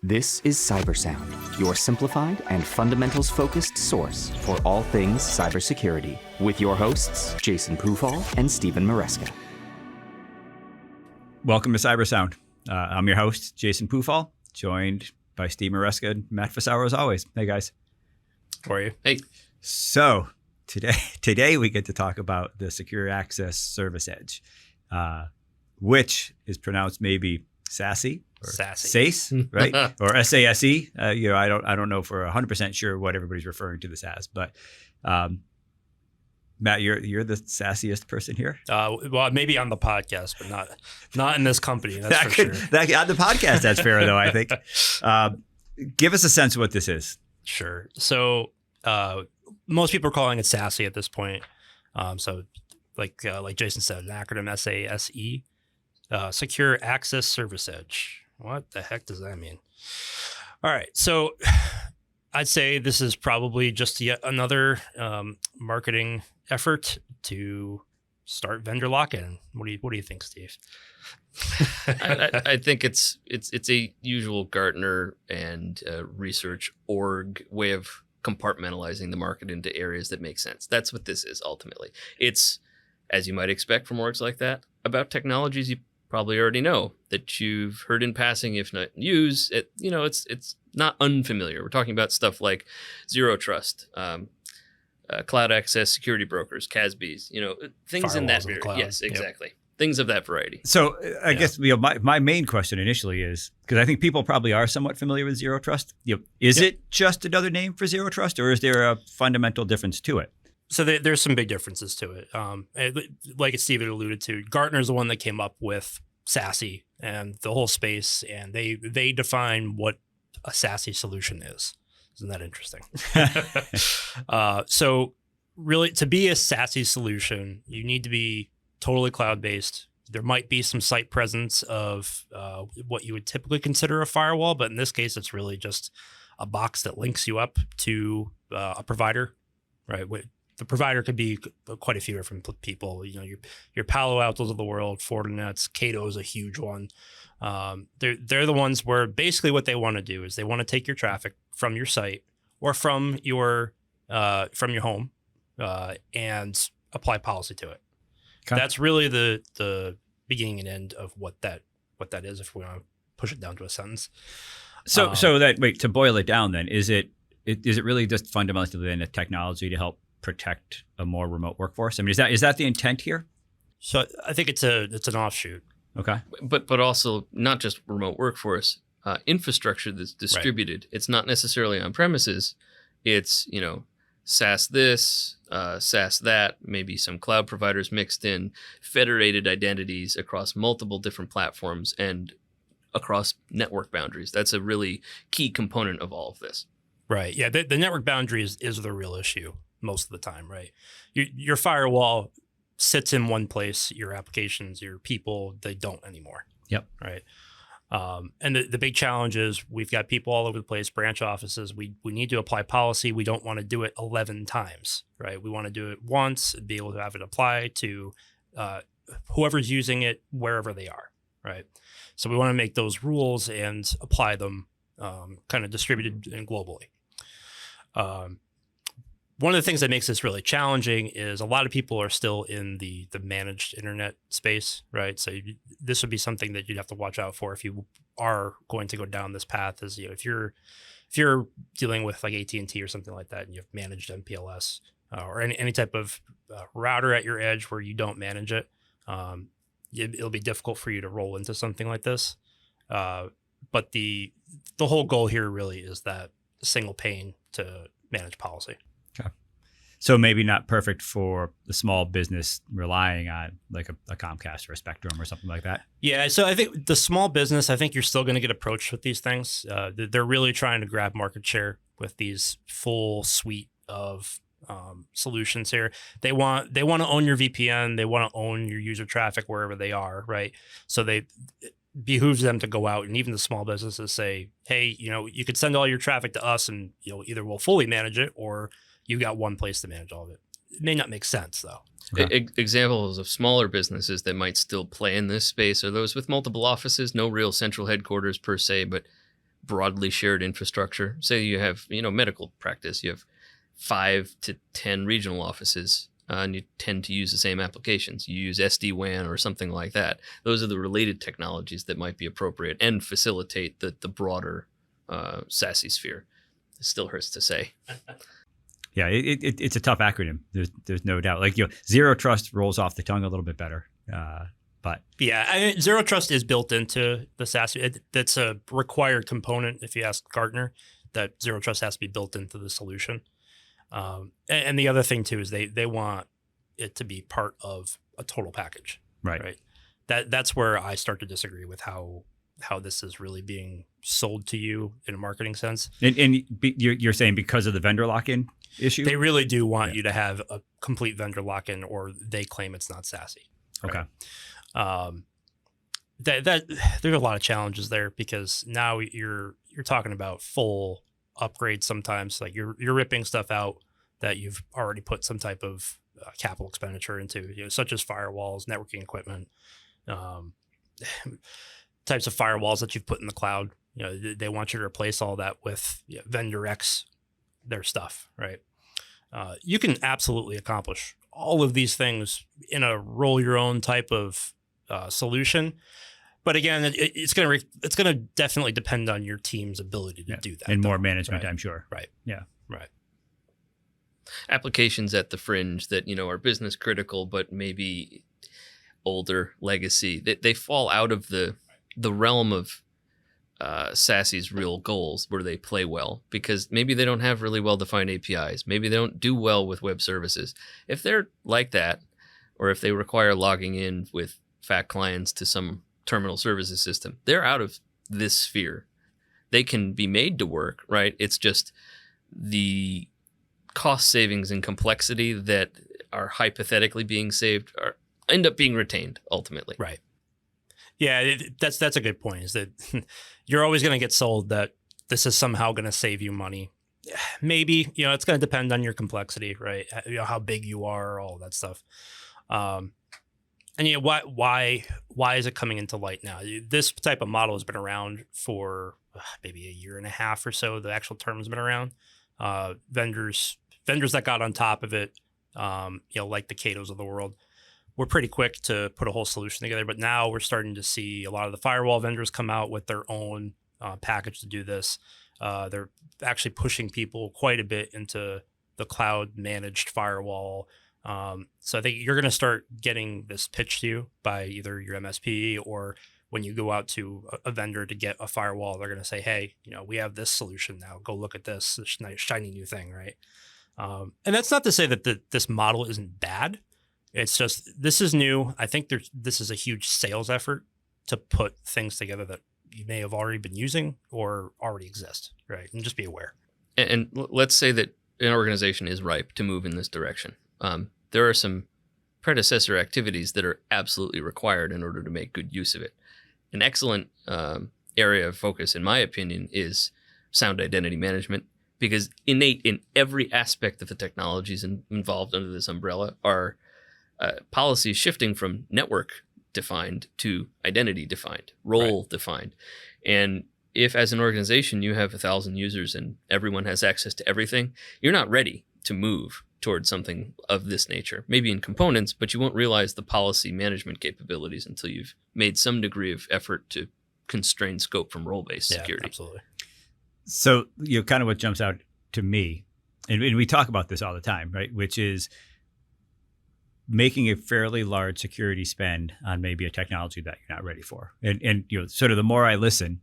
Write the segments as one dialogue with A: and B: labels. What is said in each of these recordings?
A: This is CyberSound, your simplified and fundamentals-focused source for all things cybersecurity, with your hosts, Jason Pufahl and Stephen Maresca.
B: Welcome to CyberSound. I'm your host, Jason Pufahl, joined by Steve Maresca and Matt Fusaro as always. Hey, guys.
C: How are you?
D: Hey.
B: So today we get to talk about the Secure Access Service Edge, which is pronounced maybe SASE. Or SASE, right? Or SASE. I don't know for 100% sure what everybody's referring to this as, but Matt, you're the sassiest person here.
C: Well, maybe on the podcast, but not in this company. That's for sure.
B: On the podcast, that's fair though. I think. Give us a sense of what this is.
C: Sure. So most people are calling it SASE at this point. So like Jason said, an acronym SASE, Secure Access Service Edge. What the heck does that mean? All right. So I'd say this is probably just yet another marketing effort to start vendor lock-in. What do you think, Steve?
D: I think it's a usual Gartner and research org way of compartmentalizing the market into areas that make sense. That's what this is ultimately. It's, as you might expect from orgs like that, about technologies you probably already know, that you've heard in passing, if not use it. It's not unfamiliar. We're talking about stuff like zero trust, cloud access security brokers, CASBs, things in that area. Yes, exactly. Yep. Things of that variety.
B: So I guess my main question initially is, because I think people probably are somewhat familiar with zero trust. Is it just another name for zero trust, or is there a fundamental difference to it?
C: So there's some big differences to it. Like Steve alluded to, Gartner is the one that came up with SASE and the whole space, and they define what a SASE solution is. Isn't that interesting? So really, to be a SASE solution, you need to be totally cloud-based. There might be some site presence of what you would typically consider a firewall, but in this case, it's really just a box that links you up to a provider, right? The provider could be quite a few different people. Your Palo Altos of the world, Fortinets, Cato is a huge one. They're the ones where basically what they want to do is they want to take your traffic from your site or from your home and apply policy to it. Okay. That's really the beginning and end of what that is, if we want to push it down to a sentence.
B: So to boil it down, then is it really just fundamentally then a technology to help protect a more remote workforce? I mean, is that the intent here?
C: So I think it's an offshoot.
B: Okay,
D: but also not just remote workforce, infrastructure that's distributed. Right. It's not necessarily on premises. It's SaaS this, SaaS that, maybe some cloud providers mixed in, federated identities across multiple different platforms and across network boundaries. That's a really key component of all of this.
C: Right. Yeah. The network boundary is the real issue most of the time, right? Your firewall sits in one place. Your applications, your people, they don't anymore.
B: Yep.
C: Right. And the big challenge is we've got people all over the place, branch offices. We need to apply policy. We don't want to do it 11 times, right? We want to do it once and be able to have it apply to whoever's using it wherever they are, right? So we want to make those rules and apply them kind of distributed and globally. One of the things that makes this really challenging is a lot of people are still in the managed internet space, right? So this would be something that you'd have to watch out for if you are going to go down this path. Is if you're dealing with like AT&T or something like that, and you have managed MPLS or any type of router at your edge where you don't manage it, it'll be difficult for you to roll into something like this. But the whole goal here really is that single pane to manage policy.
B: Okay. So maybe not perfect for the small business relying on like a Comcast or a Spectrum or something like that.
C: Yeah. So I think the small business, I think you're still going to get approached with these things. They're really trying to grab market share with these full suite of solutions here. They want to own your VPN. They want to own your user traffic wherever they are. Right. So it behooves them to go out, and even the small businesses say, hey, you could send all your traffic to us and either we'll fully manage it or you got one place to manage all of it. It may not make sense though.
D: Okay. Examples of smaller businesses that might still play in this space are those with multiple offices, no real central headquarters per se, but broadly shared infrastructure. Say you have, medical practice, you have 5 to 10 regional offices, and you tend to use the same applications. You use SD-WAN or something like that. Those are the related technologies that might be appropriate and facilitate the broader SASE sphere. It still hurts to say.
B: Yeah, it's a tough acronym. There's no doubt. Like, zero trust rolls off the tongue a little bit better. But
C: yeah, zero trust is built into the SASE. That's a required component. If you ask Gartner, that zero trust has to be built into the solution. And the other thing too is they want it to be part of a total package.
B: Right.
C: That's where I start to disagree with how this is really being sold to you in a marketing sense.
B: And you're saying because of the vendor lock-in issue?
C: They really do want you to have a complete vendor lock-in, or they claim it's not SASE.
B: Okay.
C: That there's a lot of challenges there, because now you're talking about full upgrades sometimes. Like you're ripping stuff out that you've already put some type of capital expenditure into, such as firewalls, networking equipment, types of firewalls that you've put in the cloud. They want you to replace all that with vendor X, their stuff, right? You can absolutely accomplish all of these things in a roll your own type of solution. But again, it's gonna definitely depend on your team's ability to do that,
B: and more management, I'm sure.
C: Right.
B: Yeah.
C: Right.
D: Applications at the fringe that are business critical, but maybe older legacy, they fall out of the realm of SASE's real goals, where they play well, because maybe they don't have really well-defined APIs. Maybe they don't do well with web services. If they're like that, or if they require logging in with fat clients to some terminal services system, they're out of this sphere. They can be made to work, right? It's just the cost savings and complexity that are hypothetically being saved end up being retained ultimately.
C: Right. Yeah, that's a good point, is that you're always going to get sold that this is somehow going to save you money. Maybe, it's going to depend on your complexity, right? How big you are, all that stuff. And why is it coming into light now? This type of model has been around for maybe a year and a half or so. The actual term has been around. Vendors that got on top of it, like the Catos of the world, were pretty quick to put a whole solution together. But now we're starting to see a lot of the firewall vendors come out with their own package to do this. They're actually pushing people quite a bit into the cloud managed firewall. So I think you're going to start getting this pitched to you by either your MSP, or when you go out to a vendor to get a firewall, they're going to say, hey, we have this solution now. Go look at this nice shiny new thing, right? And that's not to say that this model isn't bad. It's just, this is new. I think this is a huge sales effort to put things together that you may have already been using or already exist, right? And just be aware.
D: And let's say that an organization is ripe to move in this direction. There are some predecessor activities that are absolutely required in order to make good use of it. An excellent area of focus, in my opinion, is sound identity management, because innate in every aspect of the technologies involved under this umbrella are policies shifting from network defined to identity defined, role defined. And if as an organization you have 1,000 users and everyone has access to everything, you're not ready to move towards something of this nature. Maybe in components, but you won't realize the policy management capabilities until you've made some degree of effort to constrain scope from role-based security.
C: Absolutely.
B: So, kind of what jumps out to me, and we talk about this all the time, right? Which is making a fairly large security spend on maybe a technology that you're not ready for. And sort of the more I listen,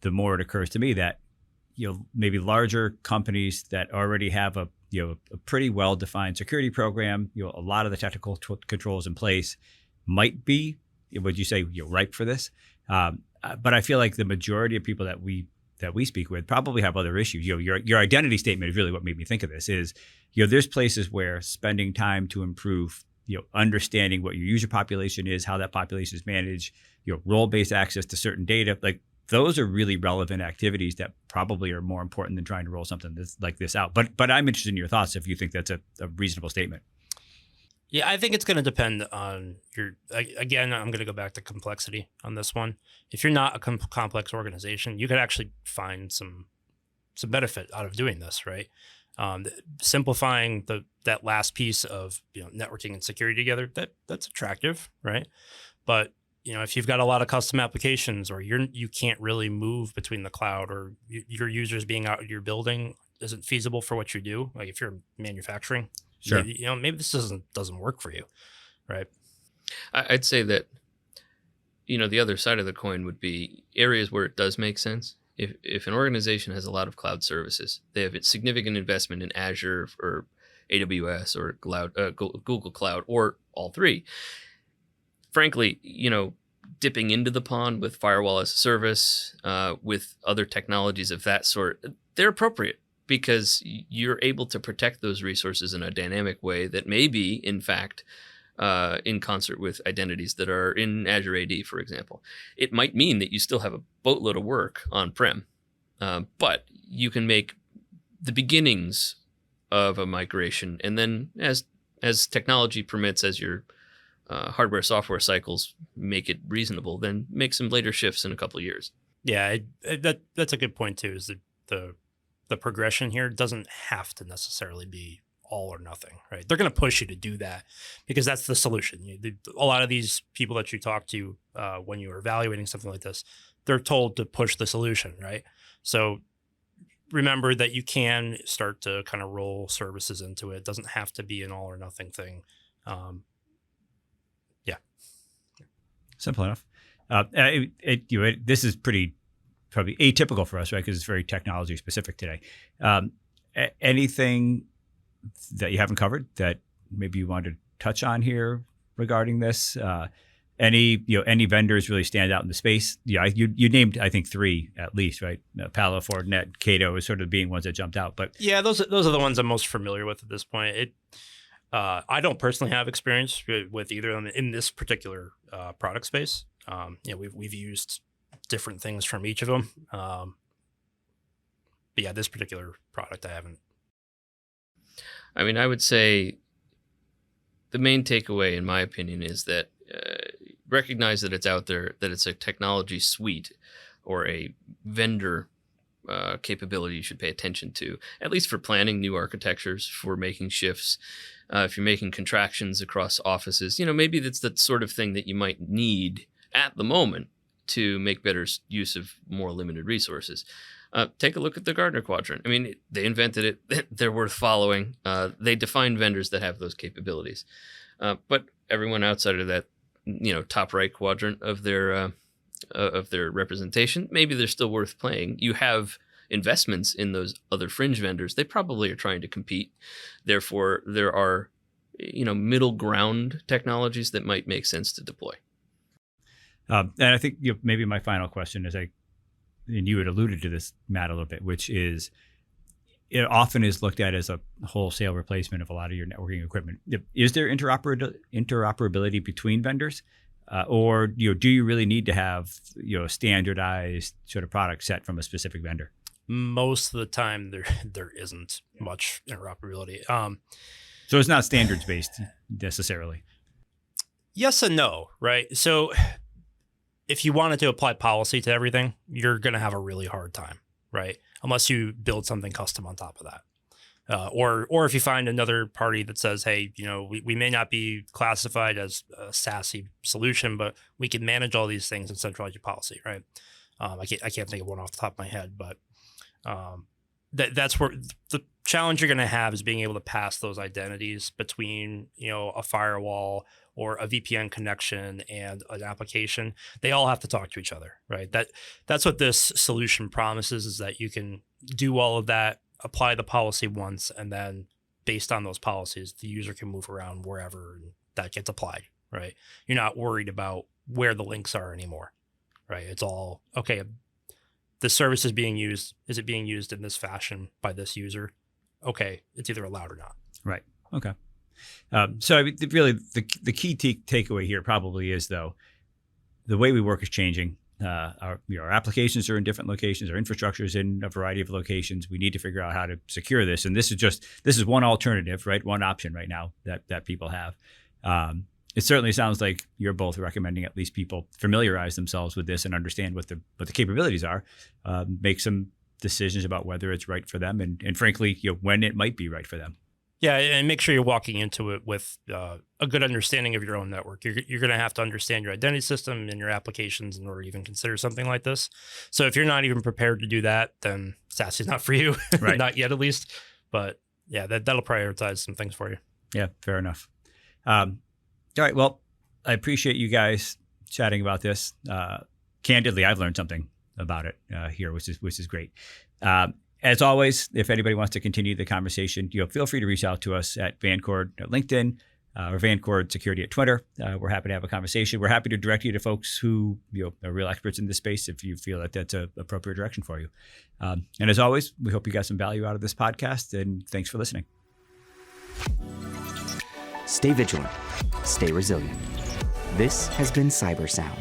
B: the more it occurs to me that, maybe larger companies that already have a pretty well-defined security program, a lot of the technical controls in place might be, would you say, ripe for this? But I feel like the majority of people that we speak with probably have other issues. Your identity statement is really what made me think of this. Is there's places where spending time to improve, understanding what your user population is, how that population is managed, role-based access to certain data, like those are really relevant activities that probably are more important than trying to roll something like this out. But I'm interested in your thoughts if you think that's a reasonable statement.
C: Yeah, I think it's going to depend on again, I'm going to go back to complexity on this one. If you're not a complex organization, you could actually find some benefit out of doing this, right? Simplifying that last piece of networking and security together, that's attractive, right? But if you've got a lot of custom applications, or you can't really move between the cloud, or your users being out of your building isn't feasible for what you do, like if you're manufacturing,
B: sure,
C: maybe this doesn't work for you, right?
D: I'd say that the other side of the coin would be areas where it does make sense. If an organization has a lot of cloud services, they have a significant investment in Azure or AWS or Google Cloud, or all three. Frankly, dipping into the pond with firewall as a service, with other technologies of that sort, they're appropriate because you're able to protect those resources in a dynamic way that may be, in fact, in concert with identities that are in Azure AD, for example. It might mean that you still have a boatload of work on-prem, but you can make the beginnings of a migration, and then as technology permits, as your hardware software cycles make it reasonable, then make some later shifts in a couple of years.
C: Yeah, that's a good point too. Is that the progression here doesn't have to necessarily be all or nothing, right? They're going to push you to do that because that's the solution. A lot of these people that you talk to when you are evaluating something like this, they're told to push the solution, right? So remember that you can start to kind of roll services into it. It doesn't have to be an all or nothing thing. Yeah.
B: Simple enough. This is probably atypical for us, right? Because it's very technology specific today. Anything that you haven't covered that maybe you wanted to touch on here regarding this? Any vendors really stand out in the space? Yeah, you named, I think, 3 at least, right? Palo, Fortinet, Cato is sort of being ones that jumped out. But
C: yeah, those are the ones I'm most familiar with at this point. I don't personally have experience with either of them in this particular product space. We've used different things from each of them. But yeah, this particular product I haven't.
D: I mean, I would say the main takeaway, in my opinion, is that recognize that it's out there, that it's a technology suite or a vendor capability you should pay attention to, at least for planning new architectures, for making shifts. If you're making contractions across offices, maybe that's the sort of thing that you might need at the moment to make better use of more limited resources. Take a look at the Gartner quadrant. I mean, they invented it. They're worth following. They define vendors that have those capabilities. But everyone outside of that, top right quadrant of their representation, maybe they're still worth playing. You have investments in those other fringe vendors. They probably are trying to compete. Therefore, there are, middle ground technologies that might make sense to deploy.
B: And I think maybe my final question is, and you had alluded to this, Matt, a little bit, which is it often is looked at as a wholesale replacement of a lot of your networking equipment. Is there interoperability between vendors? Or do you really need to have standardized sort of product set from a specific vendor?
C: Most of the time, there isn't much interoperability.
B: So it's not standards based necessarily.
C: Yes and no, right? So if you wanted to apply policy to everything, you're going to have a really hard time, right? Unless you build something custom on top of that. Or if you find another party that says, hey, we may not be classified as a SASE solution, but we can manage all these things and centralize your policy, right? I can't think of one off the top of my head, but that's where the challenge you're going to have is being able to pass those identities between, a firewall or a VPN connection and an application. They all have to talk to each other, right? That's what this solution promises, is that you can do all of that, apply the policy once, and then based on those policies, the user can move around wherever and that gets applied, right? You're not worried about where the links are anymore, right? It's all, okay, the service is being used. Is it being used in this fashion by this user? Okay, it's either allowed or not.
B: Right. Okay. So I mean, really, the key takeaway here probably is, though, the way we work is changing. our applications are in different locations, our infrastructure is in a variety of locations. We need to figure out how to secure this. And this is one alternative, right? One option right now that people have. It certainly sounds like you're both recommending at least people familiarize themselves with this and understand what the capabilities are, make some decisions about whether it's right for them, and frankly, when it might be right for them.
C: Yeah, and make sure you're walking into it with a good understanding of your own network. You're going to have to understand your identity system and your applications in order to even consider something like this. So if you're not even prepared to do that, then SASE is not for you, right. Not yet at least. But yeah, that'll prioritize some things for you.
B: Yeah, fair enough. All right, well, I appreciate you guys chatting about this. Candidly, I've learned something about it here, which is great. As always, if anybody wants to continue the conversation, feel free to reach out to us at Vancord at LinkedIn or Vancord Security at Twitter. We're happy to have a conversation. We're happy to direct you to folks who are real experts in this space if you feel that that's an appropriate direction for you. And as always, we hope you got some value out of this podcast, and thanks for listening.
A: Stay vigilant. Stay resilient. This has been CyberSound.